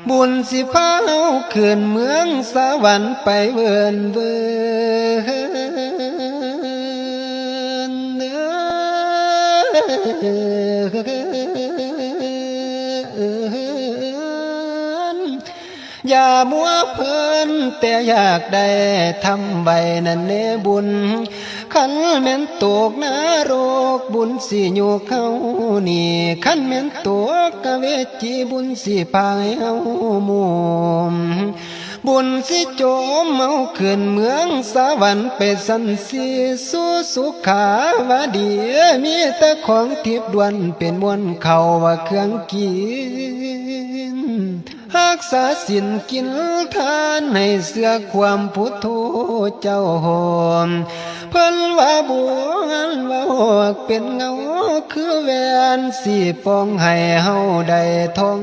บุญสิพาเฮาขึ้นเมืองสวรรค์ไปเวินเวินอย่ามัวเพลินแต่อยากได้ทำใบนั่นเนบุญขันแม่นตกนรกบุญสิอยู่เขานี่ขันแม่นตกกะเวจีบุญสิพายเฮามุมบุญสิโจมเมาขึ้นเมืองสวรรค์ไปสันสีสู่สุขาวดีมีแต่ของทิพย์ดวนเป็นมวลเขาว่าเครื่องกินรักษาศีลกินทานให้เสือความพุทโธเจ้าหอมเพิ่นว่าบัวว่าหอกเป็นเงาคือแหวนสีปองให้เฮาได้ทอง